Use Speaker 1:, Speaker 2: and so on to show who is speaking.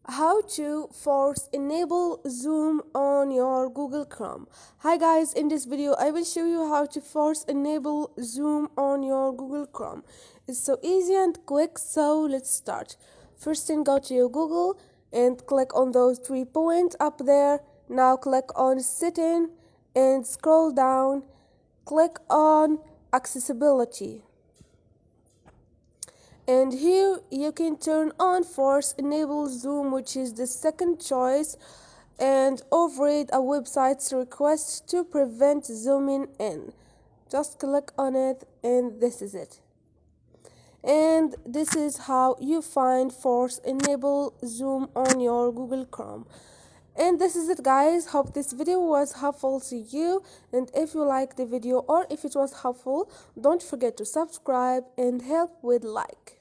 Speaker 1: How to force enable zoom on your Google Chrome. Hi guys, in this video I will show you how to force enable zoom on your Google Chrome. It's so easy and quick, so let's start. First thing, go to your Google and click on those 3 points up there. Now click on setting and scroll down, click on accessibility. And here you can turn on force enable zoom, which is the second choice, and override a website's request to prevent zooming in. Just click on it and this is it. And this is how you find force enable zoom on your Google Chrome. And this is it guys. Hope this video was helpful to you, and if you like the video or if it was helpful, don't forget to subscribe and help with like.